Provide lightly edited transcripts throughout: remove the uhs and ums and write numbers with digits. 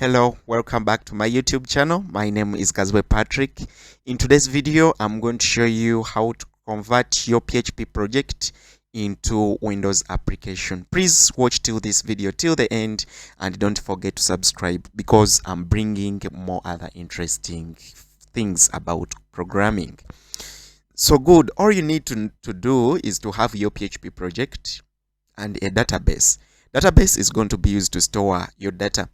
Hello, welcome back to my YouTube channel. My name is Kazwe Patrick. In today's video, I'm going to show you how to convert your PHP project into Windows application. Please watch till this video till the end and don't forget to subscribe because I'm bringing more other interesting things about programming. So good, all you need to do is to have your PHP project and a database. Database is going to be used to store your data.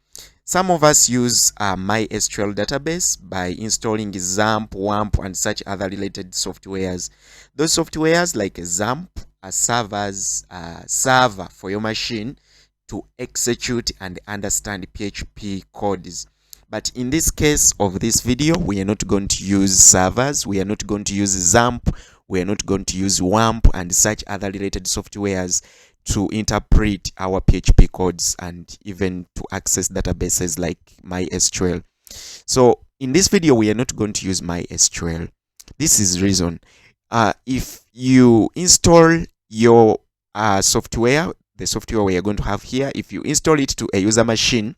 Some of us use MySQL database by installing XAMPP, WAMP, and such other related softwares. Those softwares like XAMPP are server for your machine to execute and understand PHP codes. But in this case of this video, we are not going to use servers, we are not going to use XAMPP, we are not going to use WAMP and such other related softwares to interpret our PHP codes and even to access databases like MySQL. So in this video, we are not going to use MySQL. This is reason. If you install your software, the software we are going to have here, if you install it to a user machine,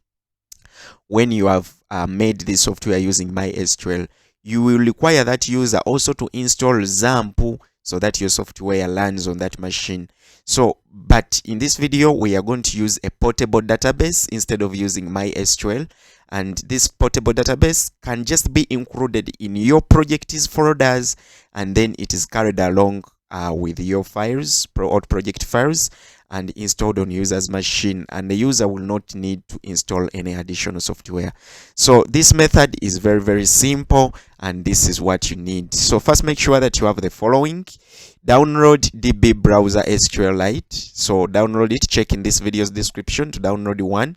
when you have made this software using MySQL, you will require that user also to install XAMPP so that your software lands on that machine. So, but in this video, we are going to use a portable database instead of using MySQL. And this portable database can just be included in your project's folders, and then it is carried along with your files, project files, and installed on user's machine, and the user will not need to install any additional software. So this method is very simple, and this is what you need. So first, make sure that you have the following. Download DB browser SQLite. So download it, check in this video's description to download one.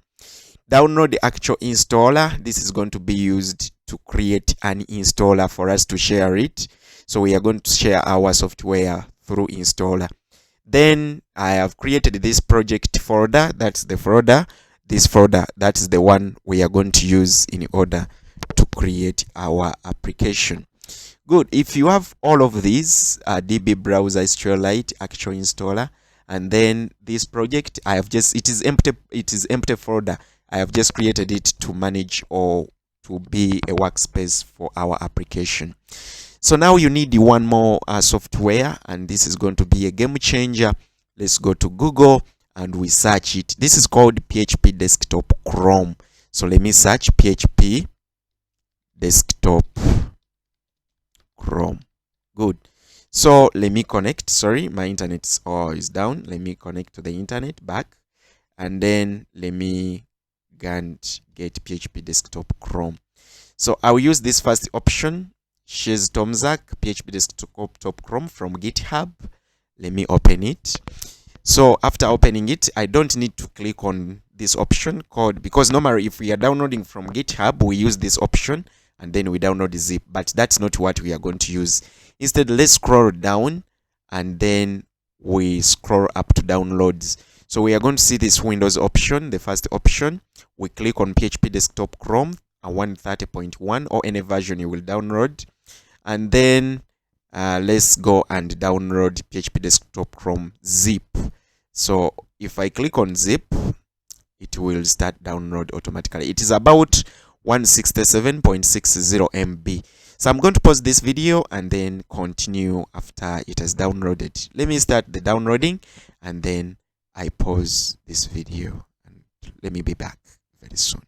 Download the actual installer. This is going to be used to create an installer for us to share it. So we are going to share our software through installer. Then I have created this project folder. That's the folder. This folder, that's the one we are going to use in order to create our application. Good. If you have all of these, DB browser SQLite, actual installer, and then this project, I have just, it is empty folder. I have just created it to manage or to be a workspace for our application. So now you need one more software, and this is going to be a game changer. Let's go to Google and we search it. This is called PHP Desktop Chrome. So let me search PHP Desktop Chrome. Good. So let me connect. Sorry, my internet is down. Let me connect to the internet back, and then let me get PHP Desktop Chrome. So I'll use this first option. Shiz Tomzak PHP Desktop Chrome from GitHub. Let me open it. So after opening it, I don't need to click on this option called, because normally if we are downloading from GitHub, we use this option and then we download the zip, but that's not what we are going to use. Instead, let's scroll down and then we scroll up to downloads. So we are going to see this Windows option, the first option. We click on PHP Desktop Chrome, a 130.1 or any version you will download. And then let's go and download PHP Desktop Chrome zip. So if I click on zip, it will start download automatically. It is about 167.60 MB. So I'm going to pause this video and then continue after it has downloaded. Let me start the downloading and then I pause this video, and let me be back very soon.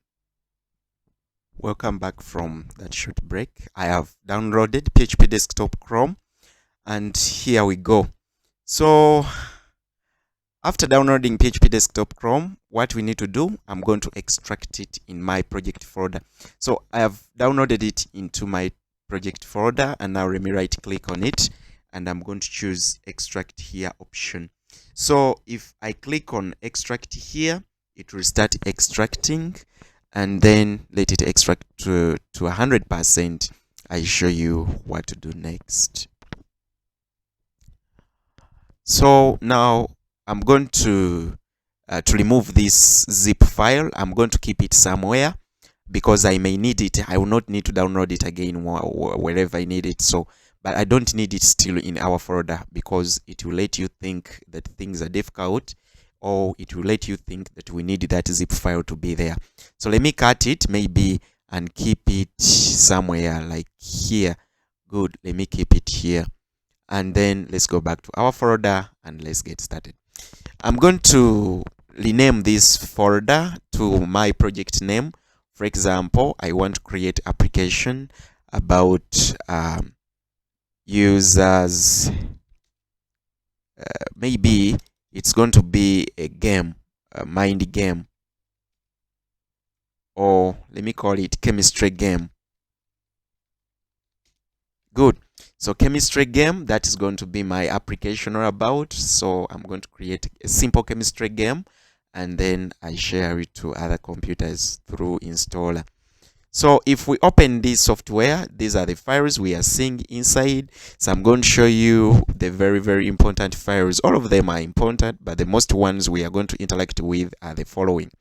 Welcome back from that short break. I have downloaded PHP Desktop Chrome, and here we go. So after downloading PHP Desktop Chrome, what we need to do, I'm going to extract it in my project folder. So I have downloaded it into my project folder, and now let me right click on it, and I'm going to choose extract here option. So if I click on extract here, it will start extracting, and then let it extract to 100%. I show you what to do next. So now I'm going to remove this zip file. I'm going to keep it somewhere because I may need it. I will not need to download it again wherever I need it. So, but I don't need it still in our folder because it will let you think that things are difficult or it will let you think that we need that zip file to be there. So let me cut it maybe and keep it somewhere like here. Good, let me keep it here, and then let's go back to our folder and let's get started. I'm going to rename this folder to my project name. For example, I want to create application about users. Maybe it's going to be a game, a mind game, or let me call it chemistry game. Good. So chemistry game, that is going to be my application all about. So I'm going to create a simple chemistry game, and then I share it to other computers through installer. So if we open this software, these are the files we are seeing inside. So I'm going to show you the very important files. All of them are important, but the most ones we are going to interact with are the following.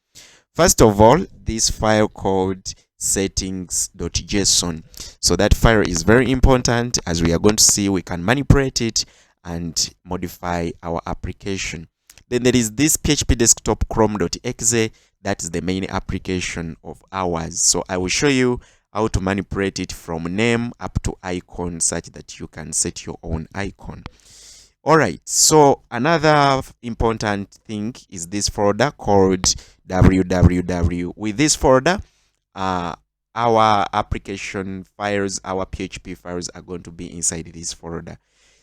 First of all, this file called settings.json. So that file is very important. As we are going to see, we can manipulate it and modify our application. Then there is this phpdesktop chrome.exe. That is the main application of ours. So I will show you how to manipulate it from name up to icon, such that you can set your own icon. All right, so another important thing is this folder called www. With this folder, our application files, our PHP files are going to be inside this folder.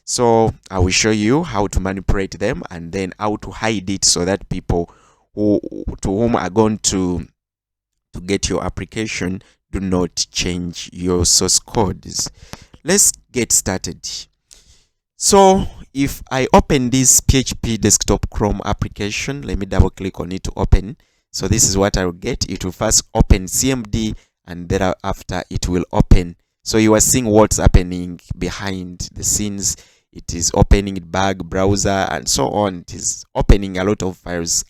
So I will show you how to manipulate them and then how to hide it, so that people to whom are going to get your application do not change your source codes. Let's get started. So if I open this PHP desktop Chrome application, let me double click on it to open. So this is what I will get. It will first open CMD, and thereafter it will open. So you are seeing what's happening behind the scenes. It is opening bug browser and so on. It is opening a lot of files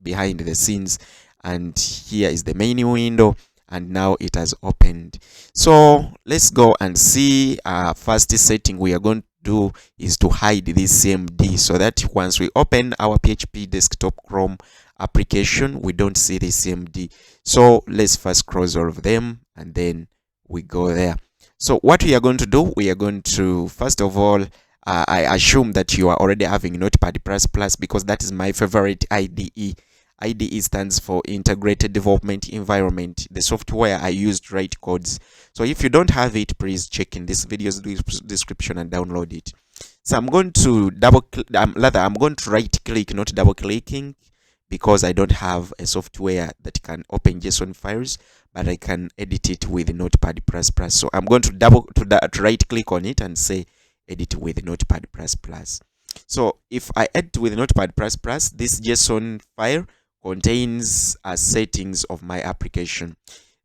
behind the scenes, and here is the menu window, and now it has opened. So let's go and see. First setting we are going to do is to hide this CMD, so that once we open our PHP desktop Chrome application, we don't see the CMD. So let's first close all of them, and then we go there. So what we are going to do, we are going to first of all, I assume that you are already having Notepad++, because that is my favorite IDE. IDE stands for Integrated Development Environment, the software I use to write codes. So if you don't have it, please check in this video's description and download it. So I'm going to I'm going to right click, not double clicking, because I don't have a software that can open JSON files, but I can edit it with Notepad++. So I'm going to right click on it and say edit with Notepad++. So if I edit with Notepad++, this JSON file contains settings of my application.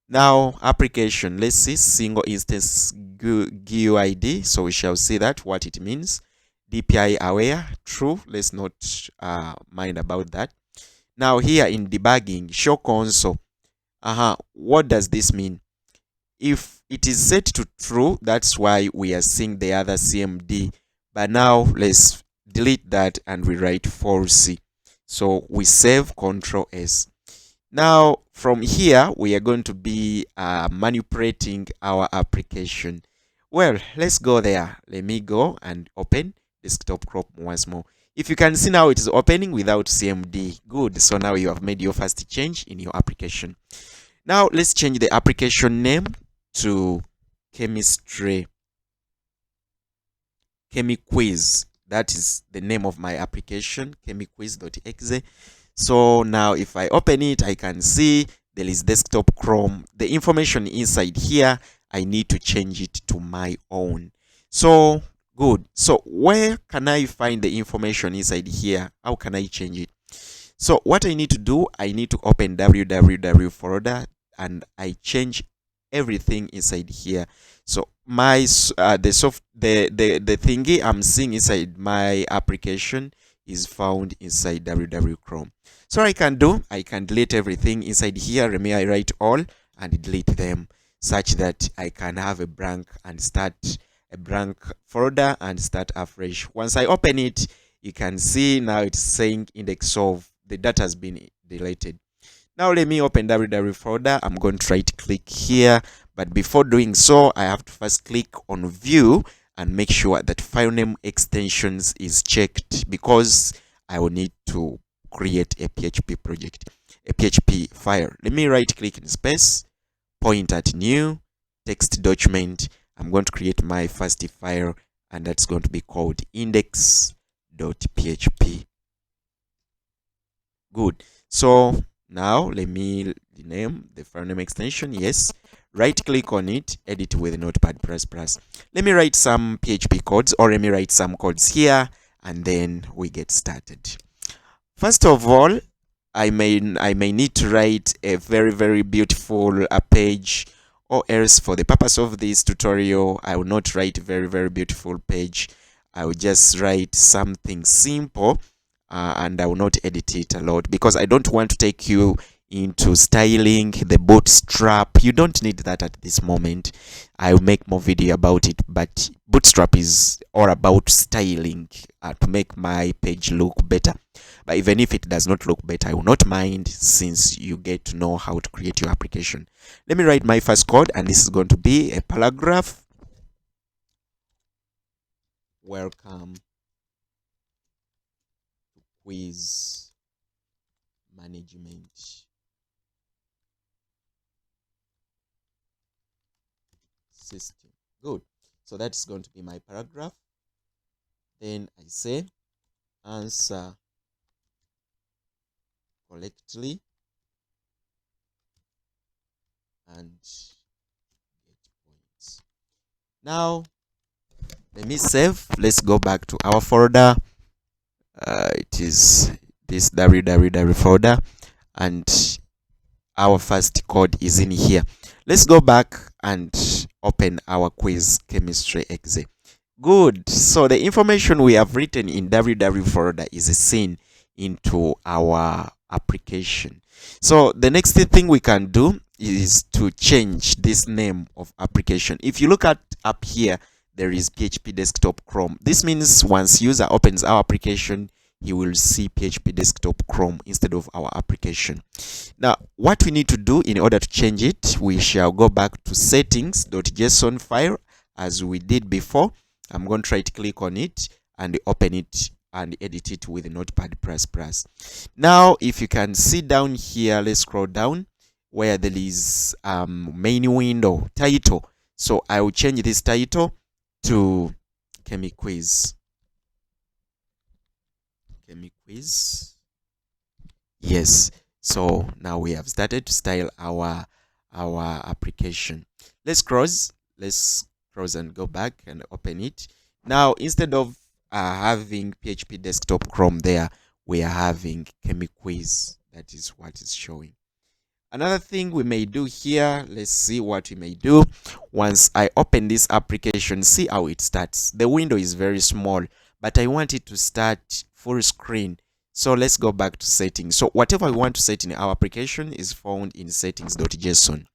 Now application, let's see, single instance GUID. So we shall see that what it means. DPI aware, true. Let's not mind about that. Now here in debugging, show console. What does this mean? If it is set to true, that's why we are seeing the other CMD. But now let's delete that and we write false. So we save, Control S. Now from here we are going to be manipulating our application. Well, let's go there. Let me go and open desktop Chrome once more. If you can see now, it is opening without CMD. Good. So now you have made your first change in your application. Now let's change the application name to chemiquiz. That is the name of my application, chemiquiz.exe. So now if I open it, I can see there is desktop Chrome. The information inside here, I need to change it to my own. So good. So where can I find the information inside here? How can I change it? So what I need to do, I need to open www folder, and I change everything inside here. So my the thingy I'm seeing inside my application is found inside www Chrome. So I can delete everything inside here. Let me write all and delete them, such that I can have a blank and start a blank folder and start afresh. Once I open it, You can see now it's saying index of the data has been deleted. Now let me open www folder. I'm going to right click here, but before doing so, I have to first click on view and make sure that file name extensions is checked, because I will need to create a PHP project, a PHP file. Let me right click in space, point at new text document. I'm going to create my first file, and that's going to be called index.php. Good. So now let me rename the file name extension. Yes, right click on it, edit with Notepad++. Let me write some PHP codes, or let me write some codes here, and then we get started. First of all, I may need to write a very beautiful page, or else for the purpose of this tutorial I will not write a very beautiful page. I will just write something simple, and I will not edit it a lot, because I don't want to take you into styling the bootstrap. You don't need that at this moment. I'll make more video about it, but bootstrap is all about styling, to make my page look better. But even if it does not look better, I will not mind, since you get to know how to create your application. Let me write my first code, and this is going to be a paragraph. Welcome to quiz management system. Good. So that's going to be my paragraph. Then I say answer correctly and get points. Now let me save. Let's go back to our folder. It is this www folder, and our first code is in here. Let's go back and open our quiz chemistry exe. Good. So the information we have written in www folder is seen into our application. So the next thing we can do is to change this name of application. If you look at up here, there is PHP desktop Chrome. This means once user opens our application, he will see PHP desktop Chrome instead of our application. Now, what we need to do in order to change it, we shall go back to settings.json file as we did before. I'm going to right click on it and open it and edit it with Notepad++. Now, if you can see down here, let's scroll down where there is main window title. So I will change this title to Chemiquiz. Chemiquiz. Yes. So now we have started to style our application. Let's cross and go back and open it. Now, instead of having PHP desktop Chrome there, we are having Chemiquiz. That is what is showing. Another thing we may do here, let's see what we may do. Once I open this application, see how it starts. The window is very small, but I want it to start full screen. So let's go back to settings. So whatever we want to set in our application is found in settings.json.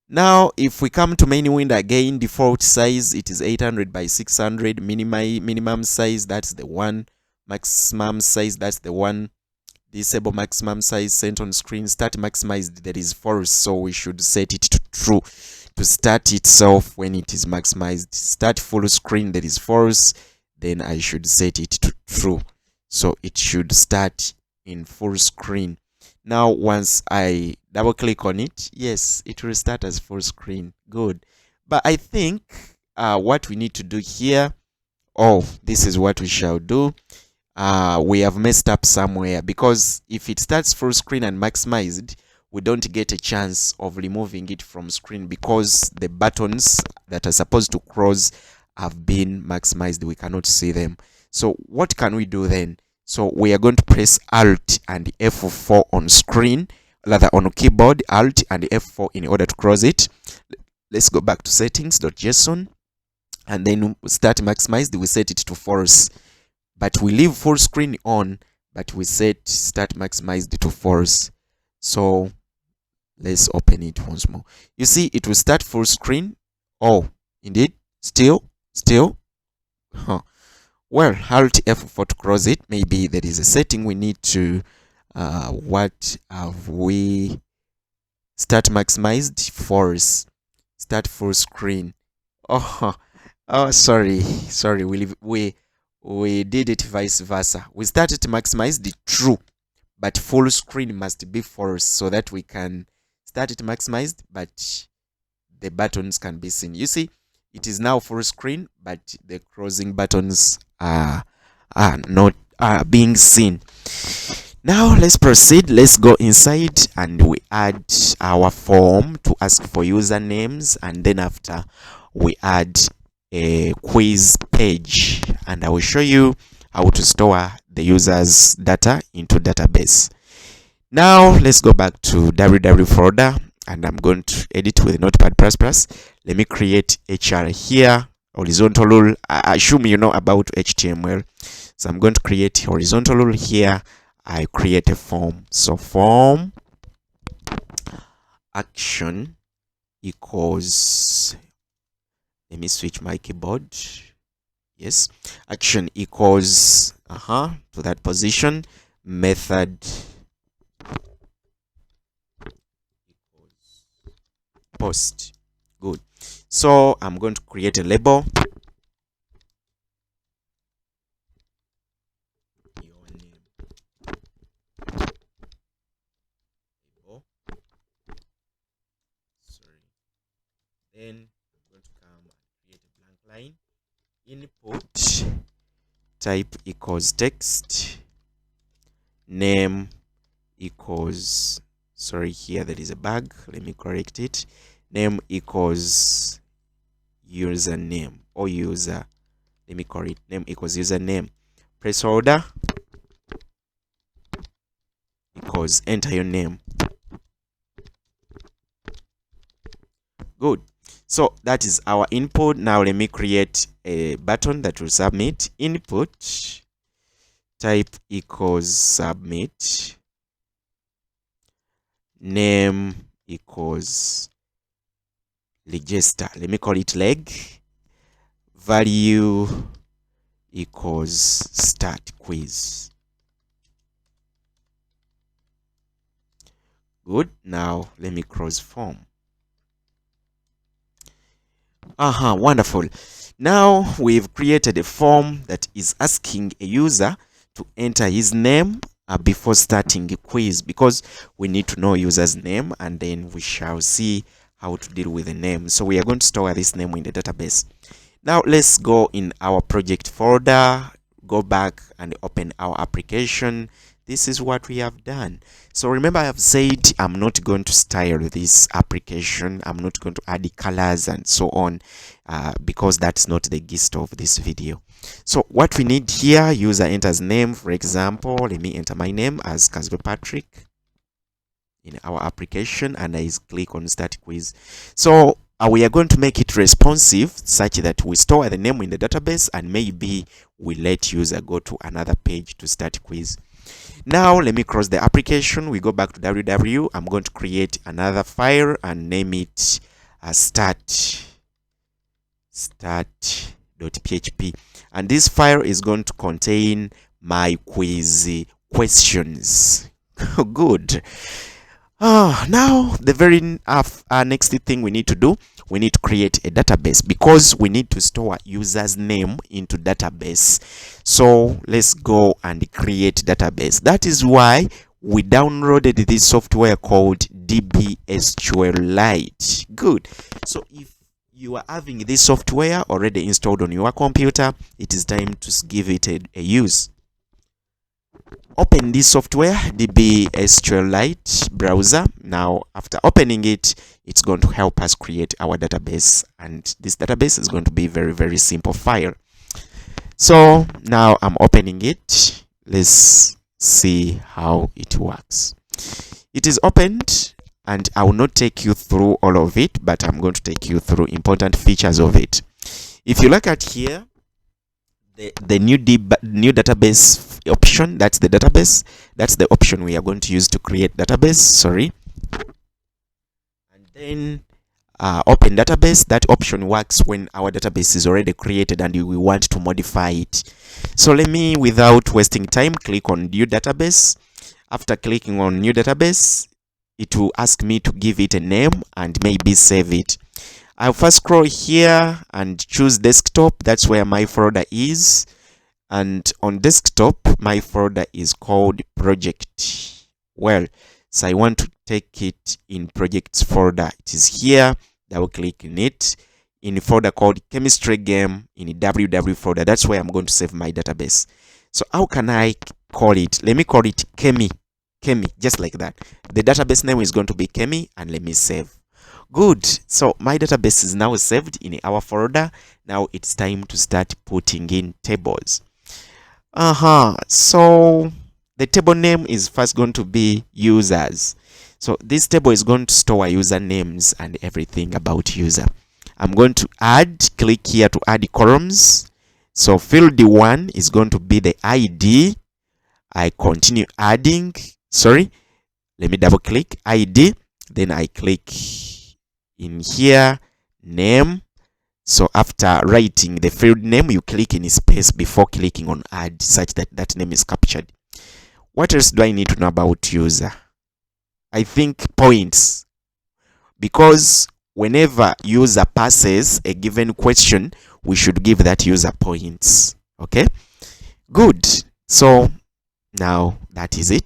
Now, if we come to main window again, default size, it is 800 by 600. Minimum size, that's the one. Maximum size, that's the one. Disable maximum size, sent on screen. Start maximized, that is false, so we should set it to true to start itself when it is maximized. Start full screen, that is false, then I should set it to true, so it should start in full screen. Now, once I double click on it, yes, it will start as full screen. Good. But I think what we need to do here, this is what we shall do. We have messed up somewhere, because if it starts full screen and maximized, we don't get a chance of removing it from screen, because the buttons that are supposed to cross have been maximized. We cannot see them. So what can we do then? So we are going to press Alt and F4 on screen, rather on keyboard, Alt and F4 in order to cross it. Let's go back to settings.json, and then start maximized, we set it to false. But we leave full screen on, but we set start maximized to false. So let's open it once more. You see, it will start full screen. Indeed, still. Well, Alt F4 to close it. Maybe there is a setting we need to what have we start maximized false, start full screen. Oh, oh, sorry, we did it vice versa. We started maximized true, but full screen must be false so that we can start it maximized, but the buttons can be seen. You see, it is now full screen, but the closing buttons are not being seen. Now let's proceed. Let's go inside and we add our form to ask for usernames, and then after we add a quiz page, and I will show you how to store the users data into database. Now let's go back to www folder, and I'm going to edit with Notepad++. Let me create HR here, horizontal rule. I assume you know about HTML, so I'm going to create horizontal rule here. I create a form, so form action equals, let me switch my keyboard. Yes, action equals to that position, method equals post. Good. So I'm going to create a label. Your name. Sorry. Then I'm going to come and create a blank line. Input type equals text, name equals, sorry, here there is a bug, let me correct it. Name equals username or user, let me call it name equals username. Placeholder equals enter your name. Good. So that is our input. Now let me create a button that will submit. Input type equals submit, name equals register, let me call it leg, value equals start quiz. Good. Now let me close form. Wonderful. Now we've created a form that is asking a user to enter his name before starting a quiz, because we need to know user's name, and then we shall see how to deal with the name. So we are going to store this name in the database. Now let's go in our project folder, go back and open our application. This is what we have done. So remember, I have said I'm not going to style this application. I'm not going to add the colors and so on, because that's not the gist of this video. So what we need here, user enters name. For example, let me enter my name as Kazwe Patrick in our application, and I click on start quiz. So we are going to make it responsive such that we store the name in the database, and maybe we let user go to another page to start quiz. Now let me close the application. We go back to www. I'm going to create another file and name it start.php, and this file is going to contain my quiz questions. Good. Now the very next thing we need to do, we need to create a database, because we need to store user's name into database. So let's go and create database. That is why we downloaded this software called sqlite. Good. So if you are having this software already installed on your computer, it is time to give it a use. Open this software, sqlite browser. Now after opening it, it's going to help us create our database, and this database is going to be very simple file. So now I'm opening it. Let's see how it works. It is opened, and I will not take you through all of it, but I'm going to take you through important features of it. If you look at here, the new database option, that's the database, that's the option we are going to use to create database. Sorry. And then open database. That option works when our database is already created and we want to modify it. So let me, without wasting time, click on new database. After clicking on new database, it will ask me to give it a name and maybe save it. I'll first scroll here and choose desktop. That's where my folder is. And on desktop, my folder is called project. Well, so I want to take it in projects folder. It is here. Double click in it. In a folder called chemistry game in a www folder. That's where I'm going to save my database. So how can I call it? Let me call it Chemi, just like that. The database name is going to be Chemi, and let me save. Good. So my database is now saved in our folder. Now it's time to start putting in tables. So the table name is first going to be users. So this table is going to store usernames and everything about user. I'm going to click here to add columns. So field 1 is going to be the ID. I continue adding, let me double click ID. Then I click in here, name. So after writing the field name, you click in space before clicking on add, such that that name is captured. What else do I need to know about user? I think points, because whenever user passes a given question, we should give that user points. Okay, good. So now that is it.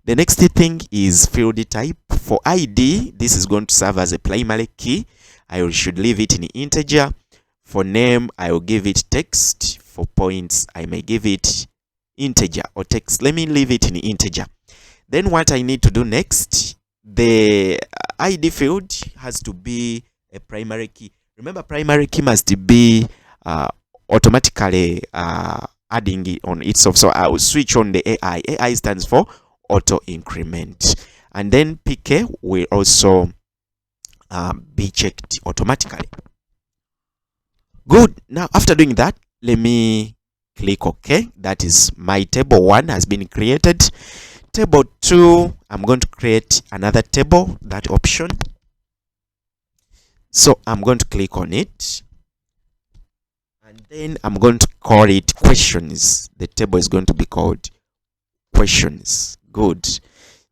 The next thing is field type. For ID, this is going to serve as a primary key. I should leave it in integer. For name, I will give it text. For points, I may give it integer or text. Let me leave it in integer. Then what I need to do next, the ID field has to be a primary key. Remember, primary key must be automatically adding it on itself. So I will switch on the AI. AI stands for auto increment. And then PK will also be checked automatically. Good. Now, after doing that, let me click OK. That is, my table 1 has been created. Table 2, I'm going to create another table, that option. So I'm going to click on it. And then I'm going to call it questions. The table is going to be called questions. Good.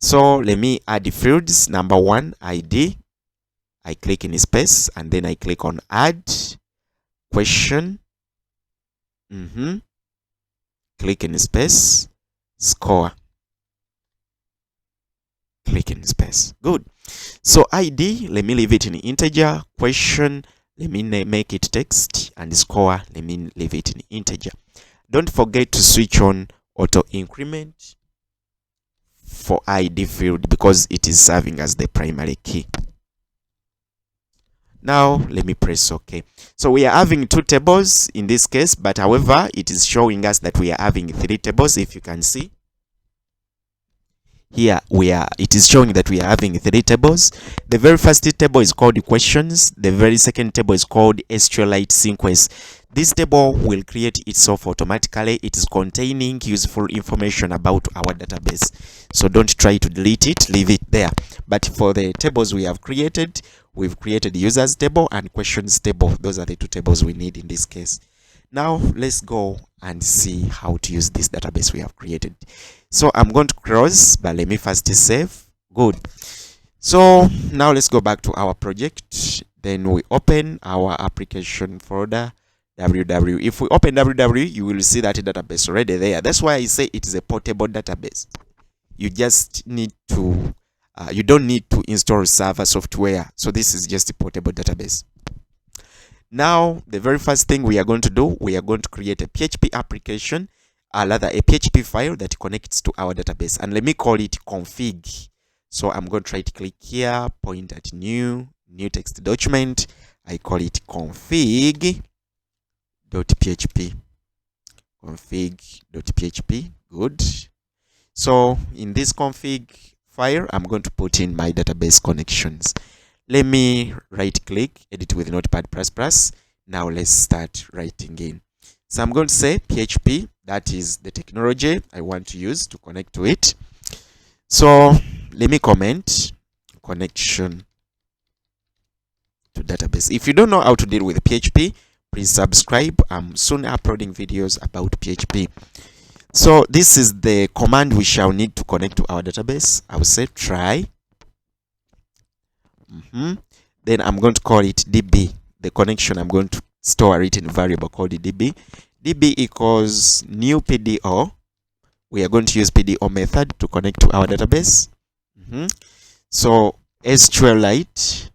So let me add the fields. Number 1, ID. I click in space and then I click on add question. Click in space, score. Click in space. Good. So ID, let me leave it in integer. Question, let me make it text. And score, let me leave it in integer. Don't forget to switch on auto increment for ID field because it is serving as the primary key. Now let me press OK. So we are having 2 tables in this case, but however it is showing us that we are having 3 tables. If you can see here, it is showing that we are having 3 tables. The very first table is called questions. The very second table is called sqlite sequence. This table will create itself automatically. It is containing useful information about our database. So don't try to delete it, leave it there. But for the tables we have created, we've created users table and questions table. Those are the 2 tables we need in this case. Now let's go and see how to use this database we have created. So I'm going to close, but let me first save. Good. So now let's go back to our project. Then we open our application folder, www. If we open www, you will see that database already there. That's why I say it is a portable database. You just need to, you don't need to install server software. So this is just a portable database. Now, the very first thing we are going to do, we are going to create a PHP application, rather a PHP file that connects to our database. And let me call it config. So I'm going to try to click here, point at new text document. I call it config.php. Config.php. Good. So in this config file, I'm going to put in my database connections. Let me right click, edit with Notepad++. Now let's start writing in. So I'm going to say PHP, that is the technology I want to use to connect to it. So let me comment connection to database. If you don't know how to deal with PHP, please subscribe. I'm soon uploading videos about PHP. So this is the command we shall need to connect to our database. I will say try. Then I'm going to call it db. The connection, I'm going to store it in a variable called db. db equals new PDO. We are going to use PDO method to connect to our database. So sqlite,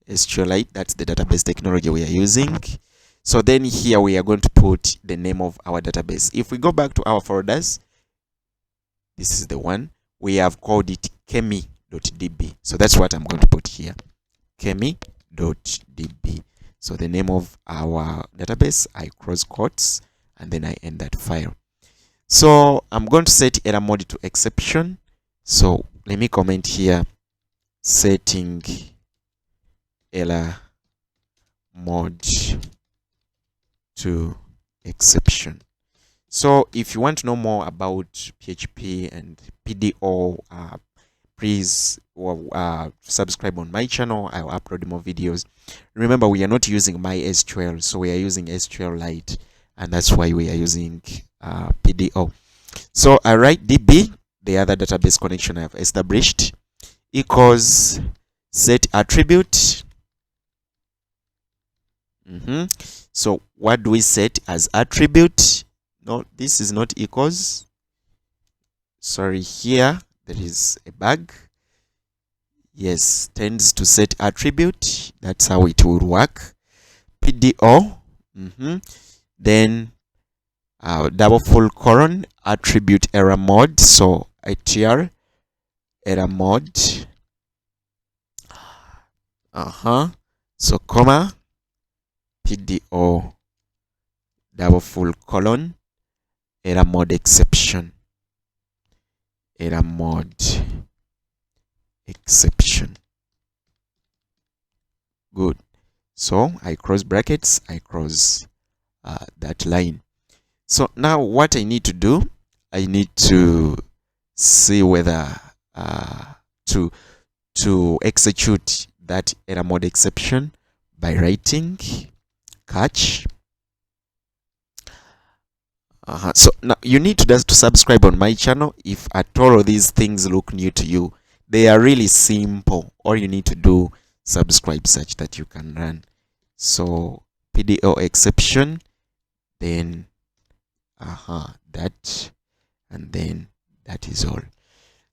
that's the database technology we are using. So then here we are going to put the name of our database. If we go back to our folders, this is the one. We have called it kemi.db. So that's what I'm going to put here. kemi.db. So the name of our database, I cross quotes, and then I end that file. So I'm going to set error mode to exception. So let me comment here, setting error mode to exception. So if you want to know more about PHP and PDO, please subscribe on my channel. I'll upload more videos. Remember, we are not using MySQL, so we are using SQLite, and that's why we are using PDO. So I write db, the other database connection I've established, equals set attribute. So what do we set as attribute? No, this is not equals. Sorry, here there is a bug. Yes, tends to set attribute. That's how it will work. PDO. Then double full colon attribute error mode. So ATR error mode. So comma PDO double full colon error mode exception. Error mode exception. Good. So I cross brackets, I cross that line. So now what I need to do, I need to see whether to execute that error mode exception by writing catch. So now you need to subscribe on my channel. If at all of these things look new to you, they are really simple. All you need to do, subscribe such that you can run. So PDO exception, then that, and then that is all.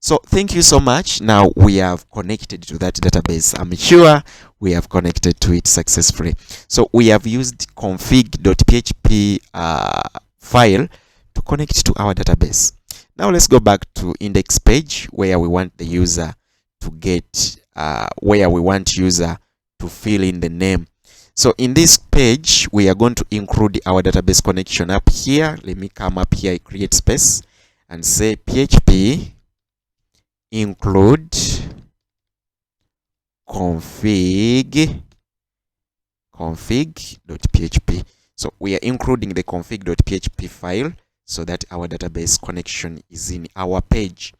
So thank you so much. Now we have connected to that database. I'm sure we have connected to it successfully. So we have used config.php file to connect to our database. Now let's go back to index page where we want the user to get where we want user to fill in the name. So in this page we are going to include our database connection up here. Let me come up here, create space, and say php include config.php. So we are including the config.php file so that our database connection is in our page.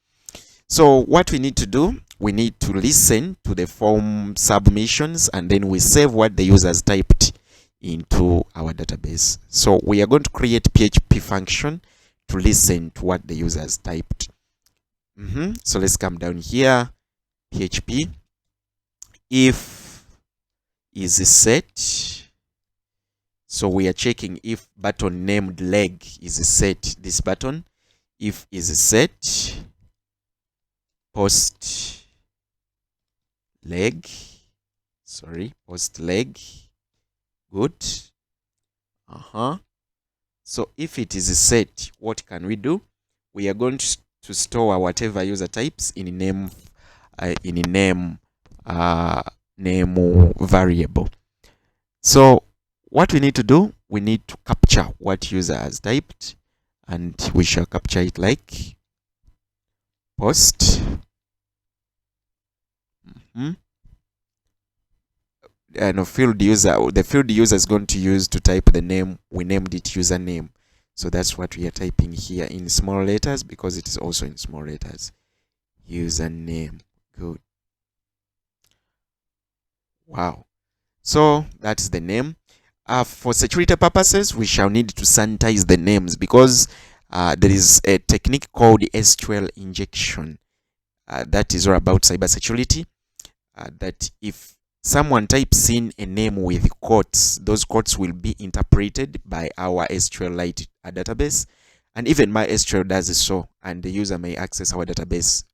So what we need to do, we need to listen to the form submissions, and then we save what the users typed into our database. So we are going to create PHP function to listen to what the users typed. So let's come down here, PHP if is set. So we are checking if button named leg is set. This button, if is set, post leg, post leg. Good. So if it is set, what can we do? We are going to store whatever user types in name name variable. So what we need to do, we need to capture what user has typed, and we shall capture it like post and the field user is going to use to type the name. We named it username. So that's what we are typing here in small letters, because it is also in small letters. Username. Good. Wow. So that's the name. For security purposes, we shall need to sanitize the names because there is a technique called SQL injection. That is all about cybersecurity. That if someone types in a name with quotes, those quotes will be interpreted by our SQLite database, and even MySQL does so, and the user may access our database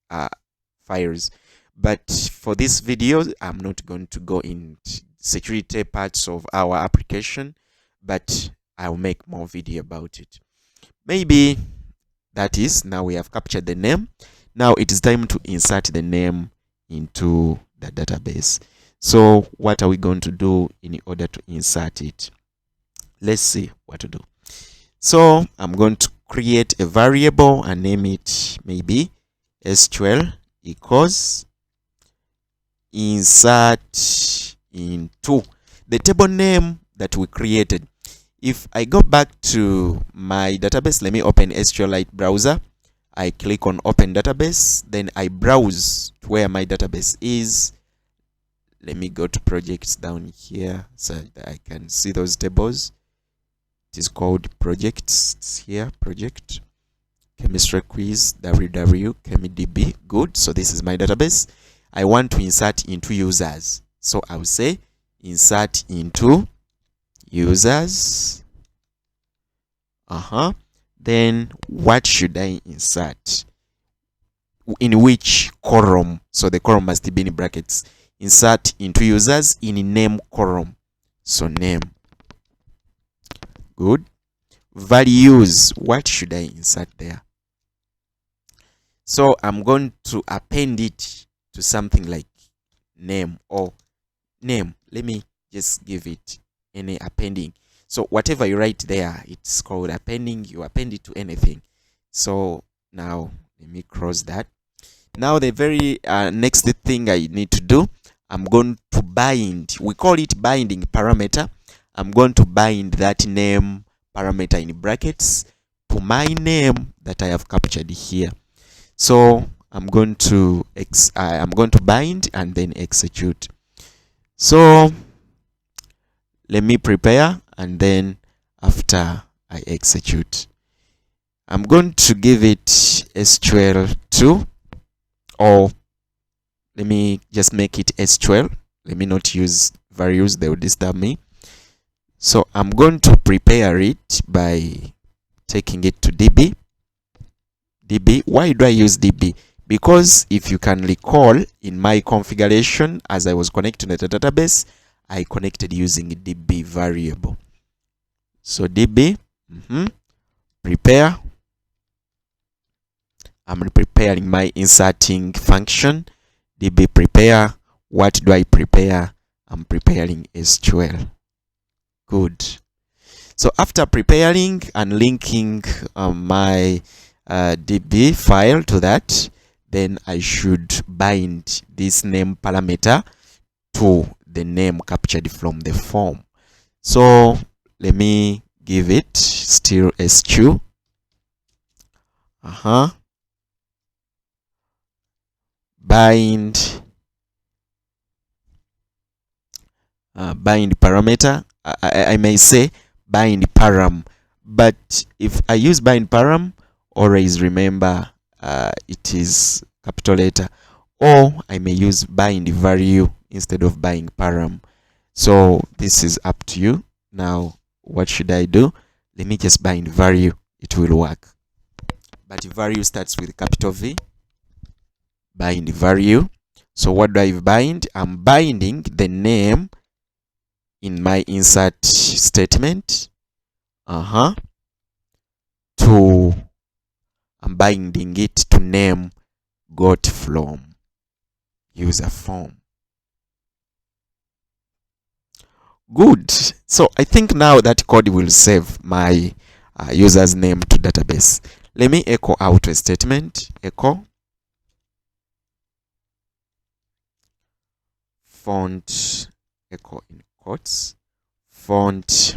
files. But for this video, I'm not going to go into security parts of our application, but I'll make more video about it. Maybe that is, now we have captured the name. Now it is time to insert the name into the database. So what are we going to do in order to insert it? Let's see what to do. So I'm going to create a variable and name it maybe SQL equals insert into the table name that we created. If I go back to my database, let me open SQLite browser. I click on open database, then I browse to where my database is. Let me go to projects down here so that I can see those tables. It is called projects. It's here, project chemistry quiz www chemidb. Good. So this is my database. I want to insert into users, so I will say insert into users. Then what should I insert? In which column? So the column must be in brackets. Insert into users in name column. So name. Good. Values. What should I insert there? So I'm going to append it to something like name or name. Let me just give it any appending. So whatever you write there, it's called appending. You append it to anything. So now let me cross that. Now the very next thing I need to do, I'm going to bind. We call it binding parameter. I'm going to bind that name parameter in brackets to my name that I have captured here. So I'm going to bind and then execute. So let me prepare, and then after I execute, I'm going to give it SQL2, or let me just make it SQL. Let me not use values, they will disturb me. So I'm going to prepare it by taking it to DB. Why do I use DB? Because if you can recall, in my configuration, as I was connecting to the database, I connected using a DB variable. So DB, prepare. I'm preparing my inserting function. DB prepare. What do I prepare? I'm preparing SQL. Good. So after preparing and linking my DB file to that, then I should bind this name parameter to the name captured from the form. So let me give it still SQ. Bind parameter. I may say bind param, but if I use bind param, always remember it is capital letter, or I may use bind value instead of bind param. So this is up to you. Now what should I do? Let me just bind value, it will work. But value starts with capital V. Bind value. So what do I bind? I'm binding the name in my insert statement I'm binding it to name got from user form. Good. So I think now that code will save my user's name to database. Let me echo out a statement. Echo font, echo in quotes, font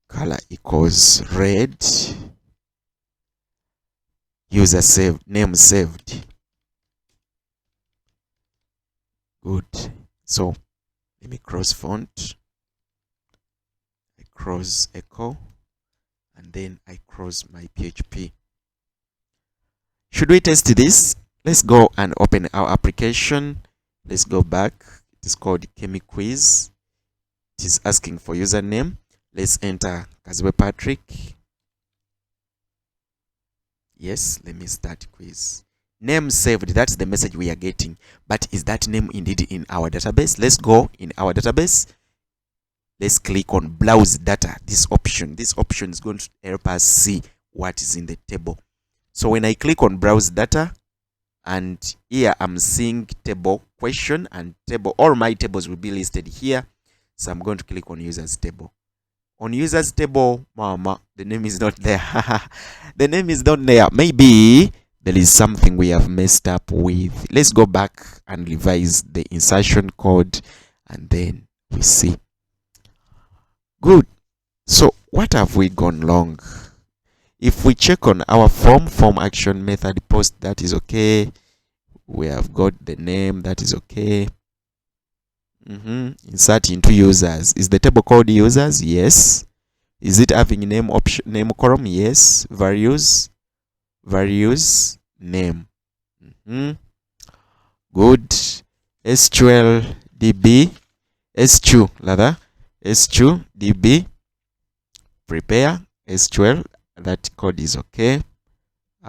color equals red, user saved, name saved. Good. So Let me cross font. I cross echo, and then I cross my PHP. Should we test this? Let's go and open our application. Let's go back. It is called Quiz. It is asking for username. Let's enter Kazwe Patrick. Yes, let me start quiz. Name saved, that's the message we are getting. But is that name indeed in our database? Let's go in our database. Let's click on browse data, this option. This option is going to help us see what is in the table. So when I click on browse data, and here I'm seeing table question and table, all my tables will be listed here. So I'm going to click on users table. On users table, mama, the name is not there. The name is not there. Maybe there is something we have messed up with. Let's go back and revise the insertion code, and then we see. Good. So what have we gone wrong? If we check on our form action method post, that is okay. We have got the name, that is okay. Insert into users. Is the table called users? Yes. Is it having name option, name column? Yes. Values, name. Good. SQL DB, SQ rather, SQ DB prepare SQL. That code is okay.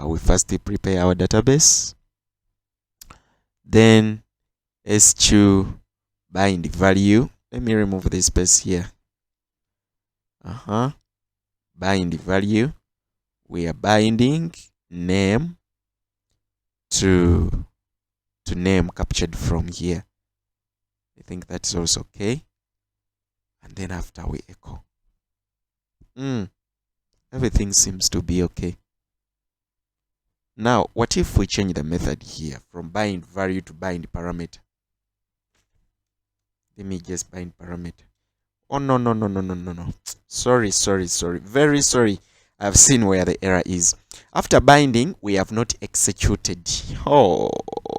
We first prepare our database. Then SQ bind value. Let me remove the space here. Bind value. We are binding name to name captured from here. I think that's also okay. And then after we echo. Everything seems to be okay. Now, what if we change the method here from bind value to bind parameter? Let me just bind parameter. Oh, no. Sorry. Very sorry. I've seen where the error is. After binding, we have not executed. Oh,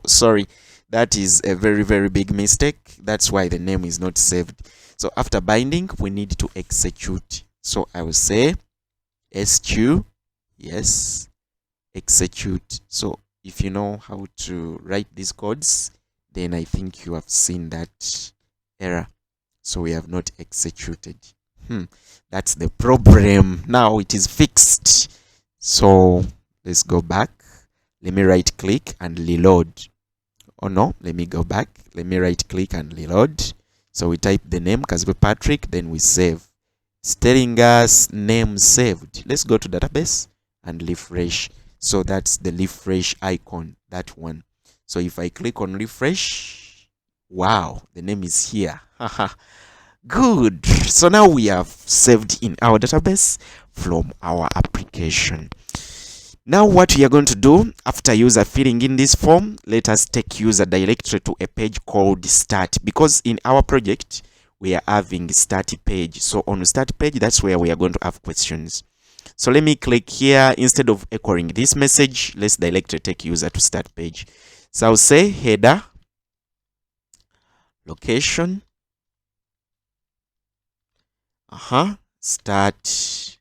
sorry. That is a very big mistake. That's why the name is not saved. So after binding, we need to execute. So I will say SQ, yes, execute. So if you know how to write these codes, then I think you have seen that error. So we have not executed. That's the problem. Now it is fixed. So let's go back. Let me right click and reload. Oh no, let me go back. Let me right click and reload. So we type the name Kazwe Patrick, then we save. It's telling us name saved. Let's go to database and refresh. So that's the refresh icon, that one. So if I click on refresh, wow, the name is here. Good. So now we have saved in our database from our application. Now what we are going to do after user filling in this form, let us take user directly to a page called start, because in our project we are having start page. So on start page, that's where we are going to have questions. So let me click here. Instead of echoing this message, let's directly take user to start page. So I'll say header, location, start.php.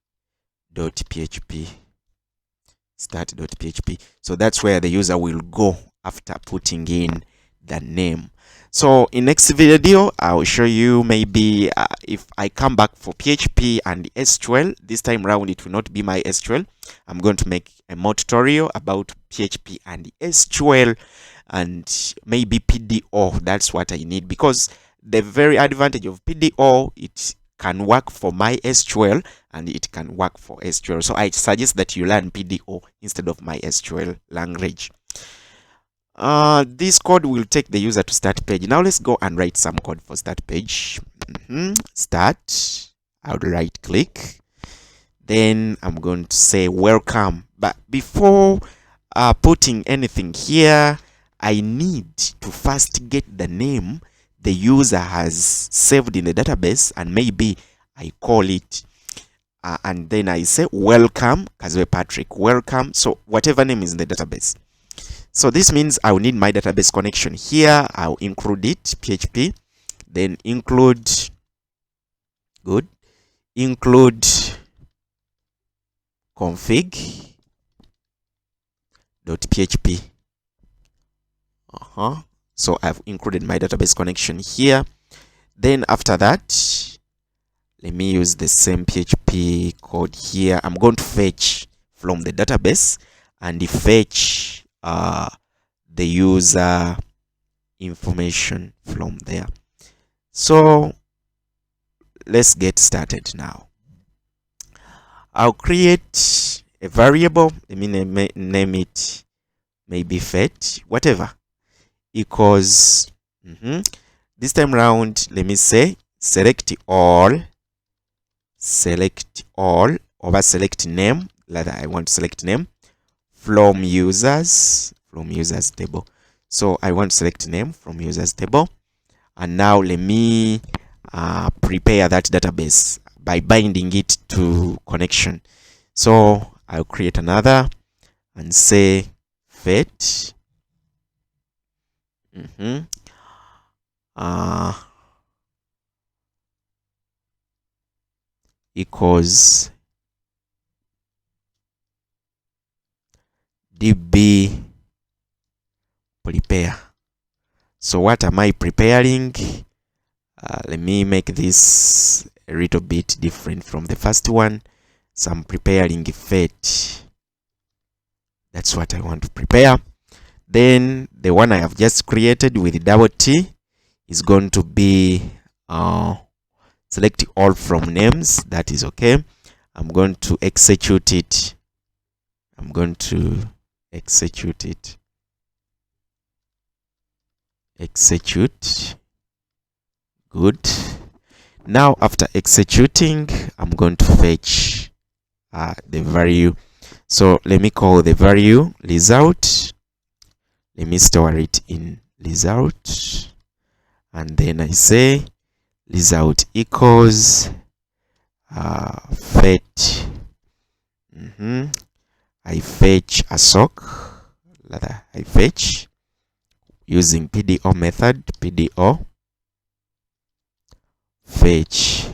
Start.php. So that's where the user will go after putting in the name. So in next video, I'll show you maybe if I come back for PHP and SQL. This time around, it will not be my SQL. I'm going to make a more tutorial about PHP and SQL and maybe PDO. That's what I need, because the very advantage of PDO, it can work for my SQL and it can work for SQL. So I suggest that you learn PDO instead of my SQL language. This code will take the user to start page. Now let's go and write some code for start page. Start. I'll right click. Then I'm going to say welcome. But before putting anything here, I need to first get the name the user has saved in the database, and maybe I call it and then I say welcome Kazwe Patrick, welcome. So whatever name is in the database. So this means I will need my database connection here. I'll include it, PHP. then include config.php. So I've included my database connection here. Then after that, let me use the same PHP code here. I'm going to fetch from the database and fetch the user information from there. So let's get started now. I'll create a variable. Let me name it maybe fetch, whatever, equals this time round, let me say select all over select name. Rather, I want to select name from users table. So I want to select name from users table, and now let me prepare that database by binding it to connection. So I'll create another and say fetch equals db prepare. So what am I preparing? Let me make this a little bit different from the first one. So I'm preparing fetch. That's what I want to prepare. Then the one I have just created with double T is going to be select all from names. That is okay. I'm going to execute it. Execute. Good. Now after executing, I'm going to fetch the value. So let me call the value result. Let me store it in result, and then I say result equals fetch. I fetch a sock. Rather, I fetch using PDO method. PDO fetch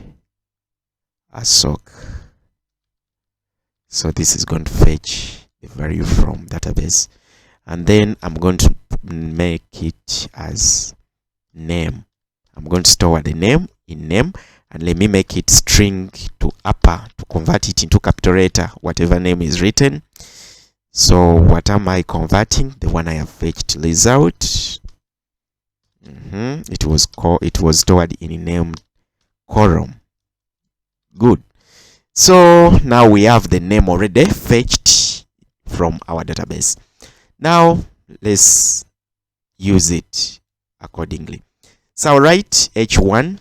a sock. So this is going to fetch the value from database, and then I'm going to make it as name. I'm going to store the name in name, and let me make it string to upper to convert it into capital letter, whatever name is written. So what am I converting? The one I have fetched result. It was stored in name column. Good. So now we have the name already fetched from our database. Now let's use it accordingly. So I'll write h1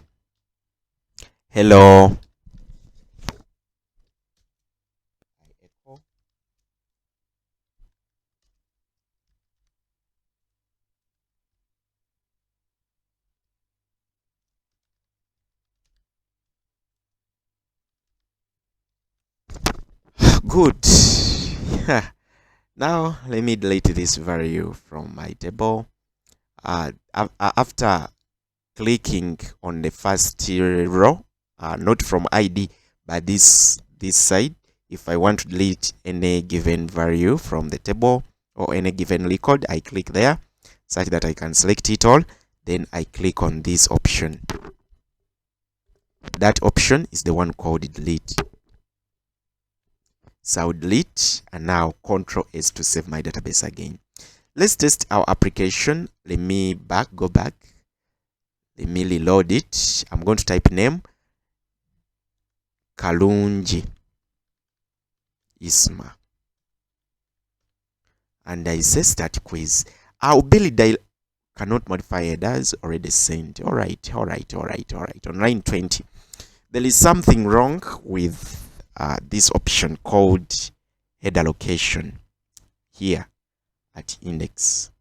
hello. Good. Now let me delete this value from my table. After clicking on the first row, not from ID but this side, if I want to delete any given value from the table or any given record, I click there such that I can select it all. Then I click on this option. That option is the one called delete. So I'll delete, and now Ctrl S to save my database again. Let's test our application. Let me go back. Let me reload it. I'm going to type name Kalungi Isma, and I say start quiz. Our Billy dial cannot modify headers already sent. All right. On line 20, there is something wrong with this option called header location here at index.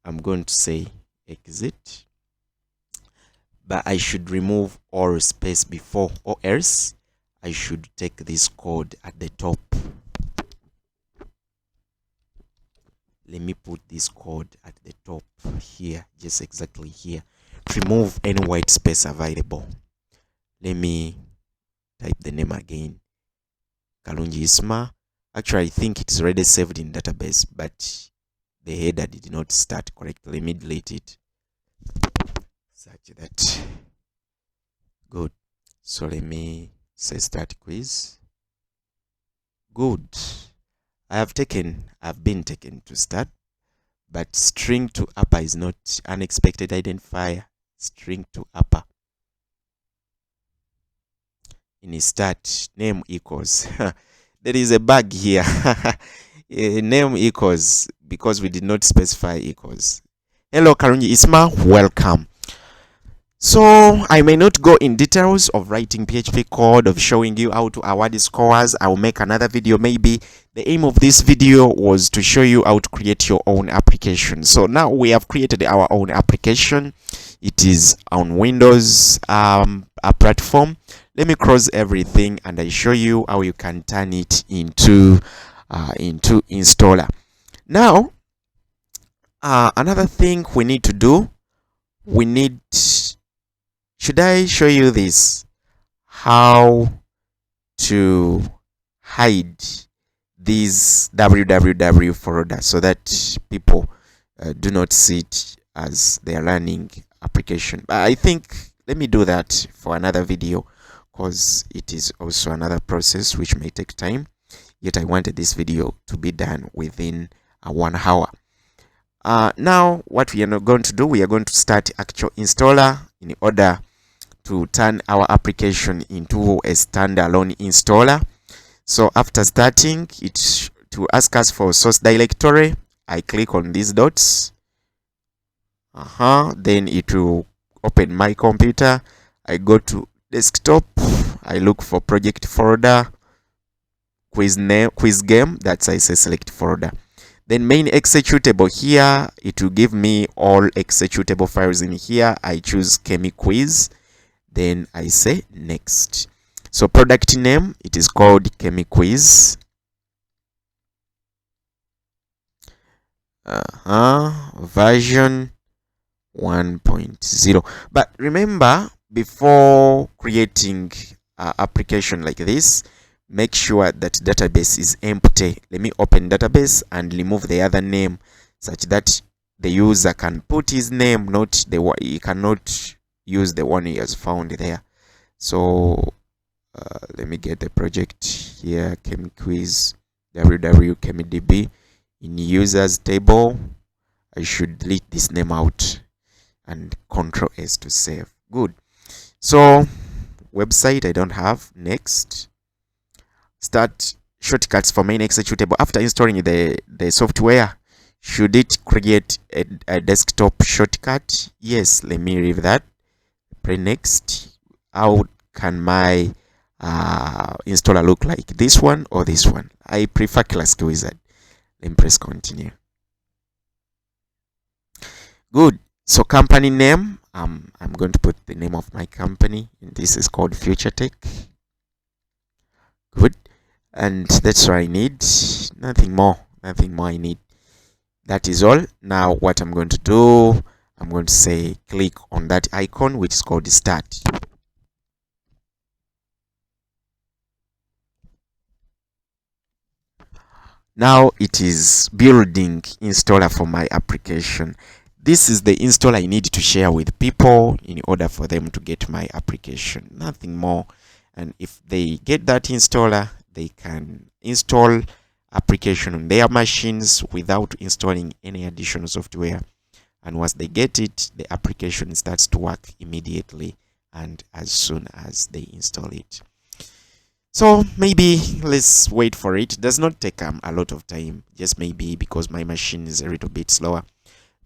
I'm going to say exit, but I should remove all space before, or else I should take this code at the top. Let me put this code at the top here, just exactly here. remove any white space available. Let me type the name again, Kalungi Isma. Actually, I think it's already saved in database, but the header did not start correctly. Let me delete it such that. Good. So let me say start quiz. Good. I've been taken to start, but string to upper is not unexpected identifier. String to upper. In start, name equals. There is a bug here. Name equals because we did not specify equals. Hello, Karungi Isma. Welcome. So I may not go in details of writing PHP code, of showing you how to award scores. I will make another video maybe. The aim of this video was to show you how to create your own application. So now we have created our own application. It is on Windows a platform. Let me close everything and I show you how you can turn it into installer. Now another thing we need to do, should I show you this? How to hide these www folder so that people do not see it as they are running application. But I think let me do that for another video because it is also another process which may take time. Yet I wanted this video to be done within 1 hour. Now what we are going to do, we are going to start actual installer in order to turn our application into a standalone installer. So after starting it to ask us for source directory, I click on these dots. Then it will open my computer. I go to desktop, I look for project folder, quiz game, that's I say select folder. Then main executable, here it will give me all executable files in here. I choose chemiquiz, then I say next. So product name, it is called chemiquiz. Version 1.0. But remember, before creating an application like this, make sure that database is empty. Let me open database and remove the other name such that the user can put his name, not the one. He cannot use the one he has found there. So let me get the project here, chemiquiz www.chemidb. In users table, I should delete this name out and Ctrl S to save. Good. So website I don't have. Next. Start shortcuts for main executable. After installing the software, should it create a desktop shortcut? Yes, let me leave that. Press next. How can my installer look like? This one or this one? I prefer Classic Wizard. Let me press continue. Good. So company name, I'm going to put the name of my company, and this is called Future Tech. Good. And that's what I need. Nothing more I need. That is all. Now what I'm going to do, I'm going to say click on that icon which is called start. Now it is building installer for my application. This is the installer I need to share with people in order for them to get my application. Nothing more. And if they get that installer, they can install application on their machines without installing any additional software. And once they get it, the application starts to work immediately and as soon as they install it. So maybe let's wait for it. It does not take a lot of time, just maybe because my machine is a little bit slower.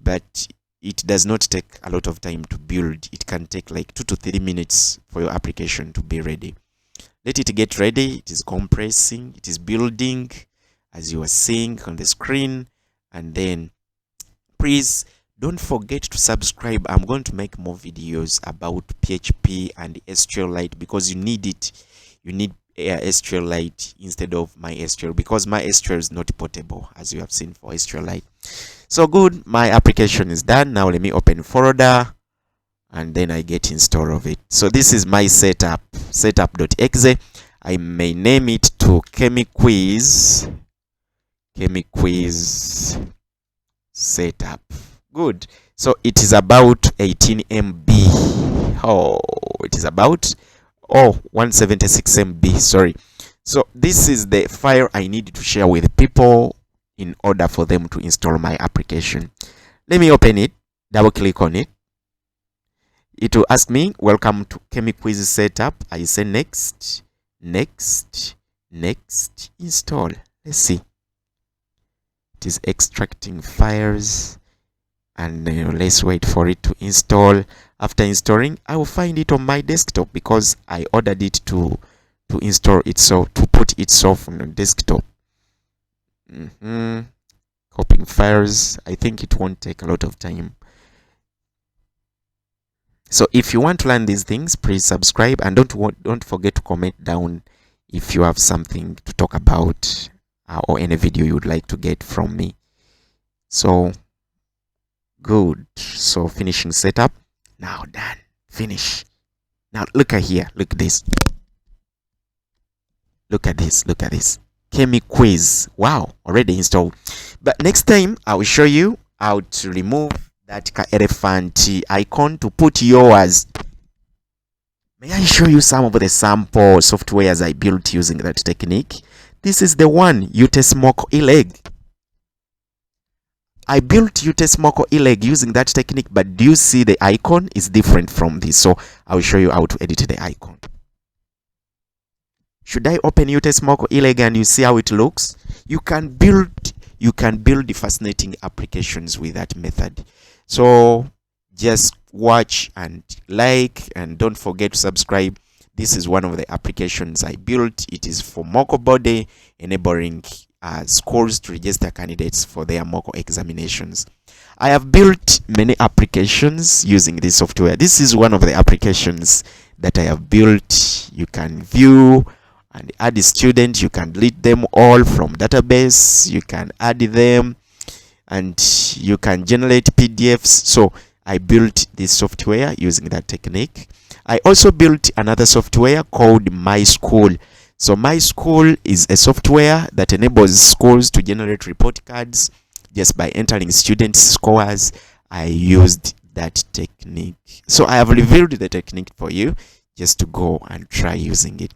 But it does not take a lot of time to build. It can take like 2 to 3 minutes for your application to be ready. Let it get ready. It is compressing, it is building as you are seeing on the screen. And then please don't forget to subscribe. I'm going to make more videos about PHP and SQLite because you need it. You need SQLite instead of MySQL because MySQL is not portable, as you have seen for SQLite. So good, my application is done. Now let me open folder. and then I get install of it. So this is my setup.exe. I may name it to chemiquiz setup. Good. So it is about 18 MB. Oh, it is about 176 MB. Sorry. So this is the file I need to share with people in order for them to install my application. Let me open it. Double click on it. It will ask me, welcome to chemiquiz setup. I say next, next, next, install. Let's see. It is extracting files, and let's wait for it to install. After installing, I will find it on my desktop because I ordered it to install itself, to put itself on the desktop. Copying files. I think it won't take a lot of time. So if you want to learn these things, please subscribe, and don't forget to comment down if you have something to talk about or any video you would like to get from me. So good. So finishing setup. Now done. Finish. Now look at here. Look at this. Look at this. Look at this. chemiquiz. Wow, already installed. But next time I will show you how to remove that elephant icon to put yours. May I show you some of the sample softwares I built using that technique? This is the one, Utesmoke eleg. I built Utesmoke eleg using that technique, but do you see the icon is different from this? So I will show you how to edit the icon. Should I open Utesmoke eleg and you see how it looks? You can build the fascinating applications with that method. So just watch and like, and don't forget to subscribe. This is one of the applications I built. It is for Moco Body, enabling schools to register candidates for their Moco examinations. I have built many applications using this software. This is one of the applications that I have built. You can view and add a student. You can delete them all from database. You can add them, and you can generate PDFs. So I built this software using that technique. I also built another software called My School. So My School is a software that enables schools to generate report cards just by entering students' scores. I used that technique. So I have revealed the technique for you just to go and try using it.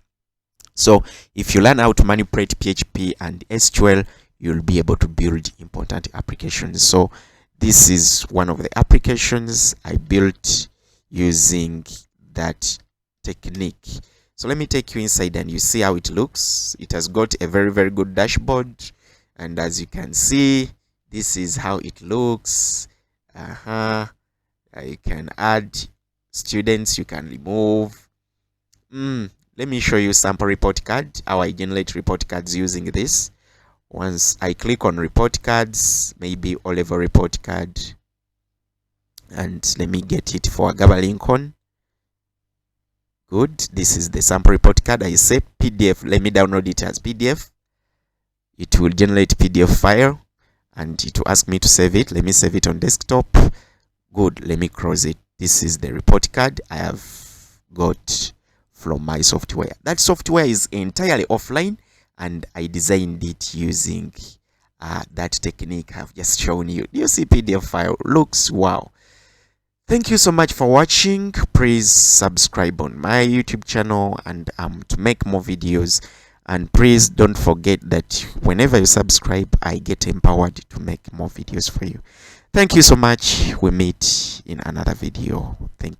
So if you learn how to manipulate PHP and SQL, you'll be able to build important applications. So this is one of the applications I built using that technique. So let me take you inside and you see how it looks. It has got a very, very good dashboard, and as you can see, this is how it looks. You can add students, you can remove. Let me show you sample report card, how I generate report cards using this. Once I click on report cards, maybe O-level report card, and let me get it for Agaba Lincoln. Good. This is the sample report card. I say PDF. Let me download it as PDF. It will generate PDF file, and it will ask me to save it. Let me save it on desktop. Good. Let me close it. This is the report card I have got from my software. That software is entirely offline, and I designed it using that technique I've just shown you. Do you see PDF file? Looks wow. Thank you so much for watching. Please subscribe on my YouTube channel and to make more videos. And please don't forget that whenever you subscribe, I get empowered to make more videos for you. Thank you so much. We meet in another video. Thank you.